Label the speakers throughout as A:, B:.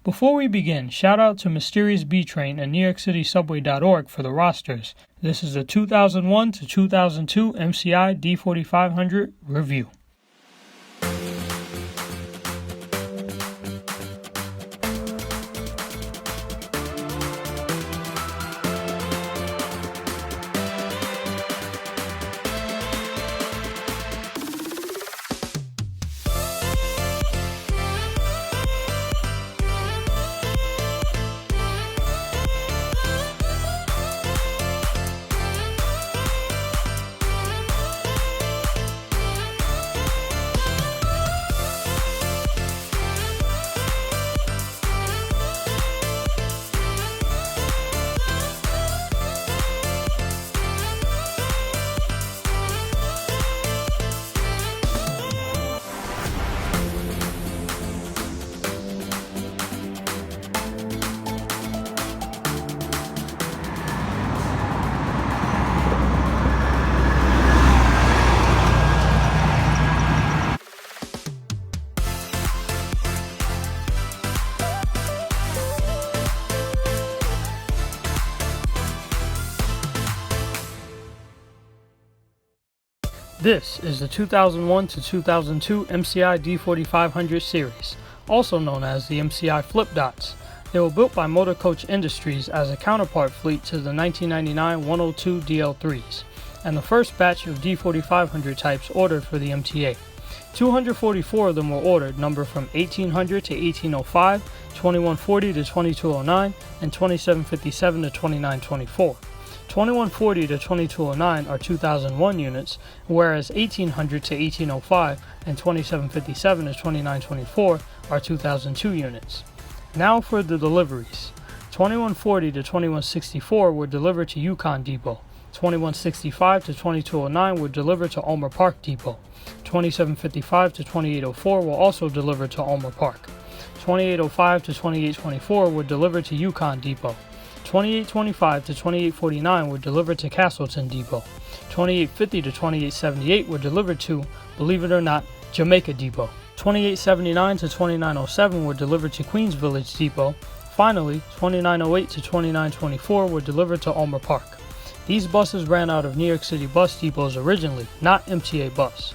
A: Before we begin, shout out to Mysterious B Train and NewYorkCitySubway.org for the rosters. This is the 2001 to 2002 MCI D4500 review. This is the 2001 to 2002 MCI D4500 series, also known as the MCI Flipdots. They were built by Motor Coach Industries as a counterpart fleet to the 1999 102 DL3s, and the first batch of D4500 types ordered for the MTA. 244 of them were ordered, numbered from 1800 to 1805, 2140 to 2209, and 2757 to 2924. 2140 to 2209 are 2001 units, whereas 1800 to 1805 and 2757 to 2924 are 2002 units. Now for the deliveries. 2140 to 2164 were delivered to Yukon Depot. 2165 to 2209 were delivered to Ulmer Park Depot. 2755 to 2804 were also delivered to Ulmer Park. 2805 to 2824 were delivered to Yukon Depot. 2825 to 2849 were delivered to Castleton Depot. 2850 to 2878 were delivered to, believe it or not, Jamaica Depot. 2879 to 2907 were delivered to Queens Village Depot. Finally, 2908 to 2924 were delivered to Ulmer Park. These buses ran out of New York City bus depots originally, not MTA bus.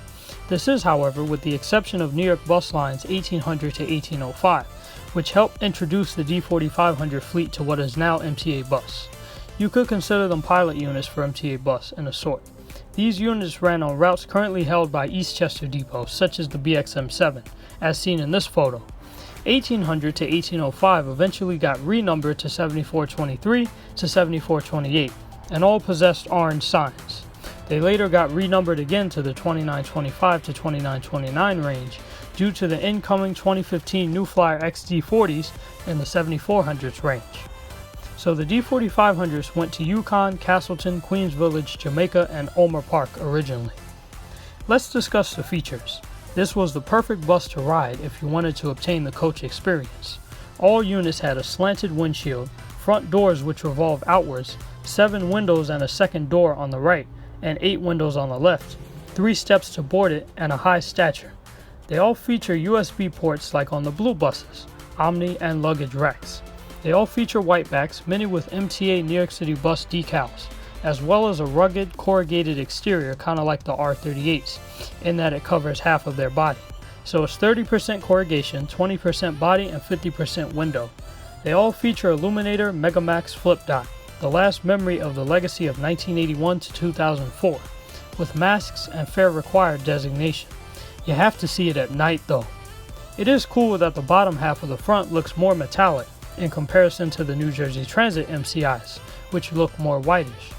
A: This is, however, with the exception of New York bus lines 1800 to 1805, which helped introduce the D4500 fleet to what is now MTA bus. You could consider them pilot units for MTA bus in a sort. These units ran on routes currently held by Eastchester Depot, such as the BXM7, as seen in this photo. 1800 to 1805 eventually got renumbered to 7423 to 7428, and all possessed orange signs. They later got renumbered again to the 2925 to 2929 range due to the incoming 2015 New Flyer XD40s in the 7400s range. So the D4500s went to Yukon, Castleton, Queens Village, Jamaica, and Ulmer Park originally. Let's discuss the features. This was the perfect bus to ride if you wanted to obtain the coach experience. All units had a slanted windshield, front doors which revolve outwards, 7 windows and a second door on the right, and 8 windows on the left, 3 steps to board it, and a high stature. They all feature USB ports like on the blue buses, Omni, and luggage racks. They all feature whitebacks, many with MTA New York City bus decals, as well as a rugged, corrugated exterior kind of like the R38s, in that it covers half of their body. So it's 30% corrugation, 20% body, and 50% window. They all feature Illuminator Megamax Flipdot, the last memory of the legacy of 1981 to 2004, with masks and fare required designation. You have to see it at night though. It is cool that the bottom half of the front looks more metallic in comparison to the New Jersey Transit MCIs, which look more whitish.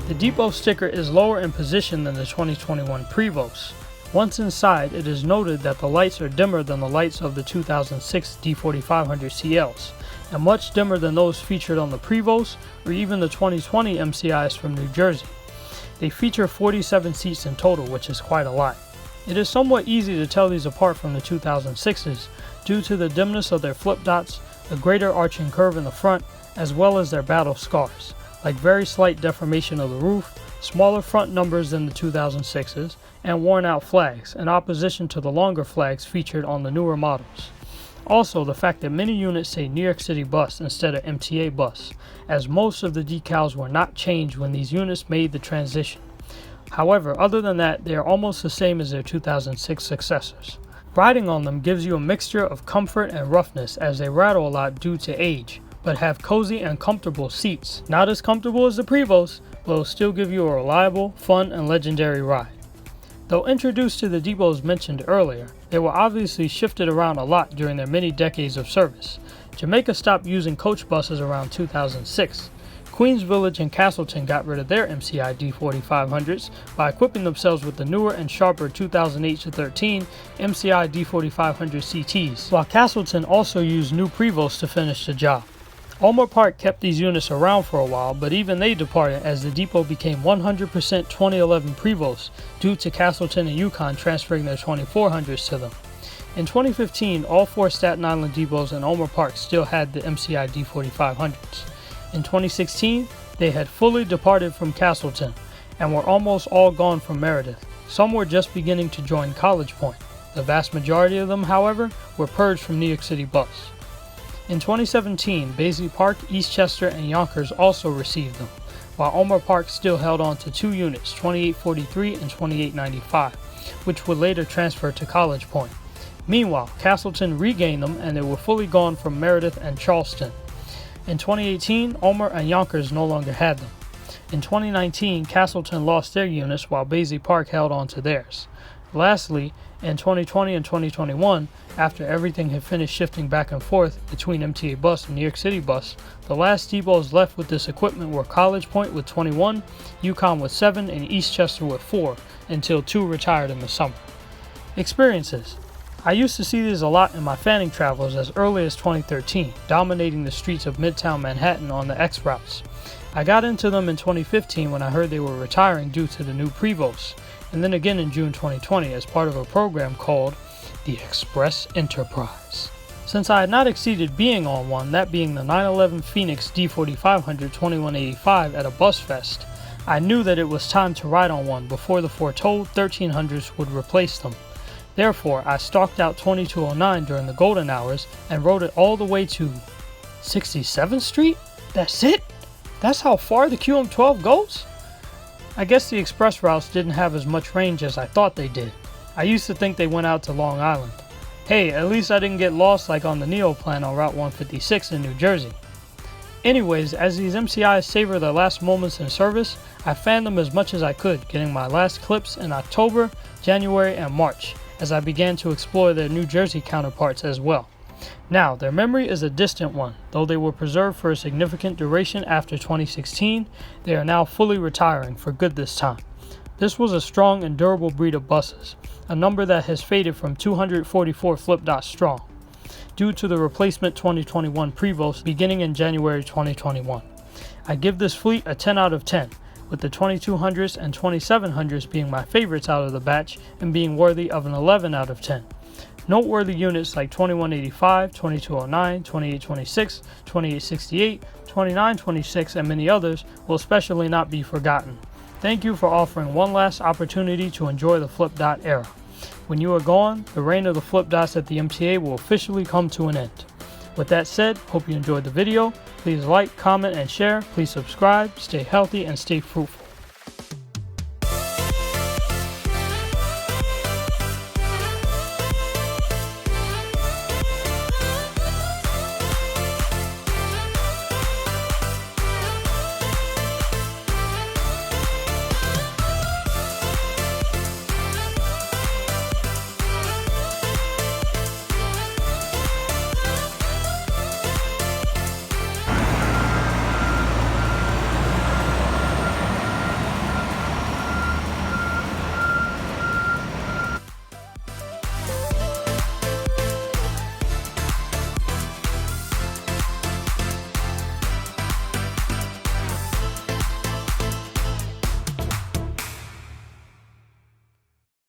A: The depot sticker is lower in position than the 2021 Prevost. Once inside, it is noted that the lights are dimmer than the lights of the 2006 D4500 CLs, and much dimmer than those featured on the Prevost or even the 2020 MCIs from New Jersey. They feature 47 seats in total, which is quite a lot. It is somewhat easy to tell these apart from the 2006s due to the dimness of their flip dots, the greater arching curve in the front, as well as their battle scars, like very slight deformation of the roof, smaller front numbers than the 2006s, and worn out flags, in opposition to the longer flags featured on the newer models. Also, the fact that many units say New York City bus instead of MTA bus, as most of the decals were not changed when these units made the transition. However, other than that, they are almost the same as their 2006 successors. Riding on them gives you a mixture of comfort and roughness as they rattle a lot due to age, but have cozy and comfortable seats. Not as comfortable as the Prevos, but will still give you a reliable, fun, and legendary ride. Though introduced to the depots mentioned earlier, they were obviously shifted around a lot during their many decades of service. Jamaica stopped using coach buses around 2006. Queens Village and Castleton got rid of their MCI D4500s by equipping themselves with the newer and sharper 2008-13 MCI D4500 CTs, while Castleton also used new Prevos to finish the job. Ulmer Park kept these units around for a while, but even they departed as the depot became 100% 2011 Prevos due to Castleton and Yukon transferring their 2400s to them. In 2015, all 4 Staten Island depots and Ulmer Park still had the MCI D4500s. In 2016, they had fully departed from Castleton and were almost all gone from Meredith. Some were just beginning to join College Point. The vast majority of them, however, were purged from New York City bus. In 2017, Baisley Park, Eastchester, and Yonkers also received them, while Ulmer Park still held on to 2 units, 2843 and 2895, which would later transfer to College Point. Meanwhile, Castleton regained them and they were fully gone from Meredith and Charleston. In 2018, Ulmer and Yonkers no longer had them. In 2019, Castleton lost their units while Baisley Park held on to theirs. Lastly, in 2020 and 2021, after everything had finished shifting back and forth between MTA bus and New York City bus, the last depots left with this equipment were College Point with 21, Yukon with 7, and Eastchester with 4, until 2 retired in the summer. Experiences. I used to see these a lot in my fanning travels as early as 2013, dominating the streets of Midtown Manhattan on the X routes. I got into them in 2015 when I heard they were retiring due to the new Prevos, and then again in June 2020 as part of a program called the Express Enterprise. Since I had not exceeded being on one, that being the 911 Phoenix D4500 2185 at a bus fest, I knew that it was time to ride on one before the foretold 1300s would replace them. Therefore, I stalked out 2209 during the golden hours and rode it all the way to 67th Street? That's it? That's how far the QM12 goes? I guess the express routes didn't have as much range as I thought they did. I used to think they went out to Long Island. Hey, at least I didn't get lost like on the Neo plan on Route 156 in New Jersey. Anyways, as these MCIs savor their last moments in service, I fanned them as much as I could, getting my last clips in October, January, and March, as I began to explore their New Jersey counterparts as well. Now, their memory is a distant one. Though they were preserved for a significant duration after 2016, they are now fully retiring for good this time. This was a strong and durable breed of buses, a number that has faded from 244 Flipdot strong, due to the replacement 2021 Prevos beginning in January 2021. I give this fleet a 10 out of 10, with the 2200s and 2700s being my favorites out of the batch and being worthy of an 11 out of 10. Noteworthy units like 2185, 2209, 2826, 2868, 2926, and many others will especially not be forgotten. Thank you for offering one last opportunity to enjoy the Flipdot era. When you are gone, the reign of the Flipdots at the MTA will officially come to an end. With that said, hope you enjoyed the video. Please like, comment, and share. Please subscribe, stay healthy, and stay fruitful.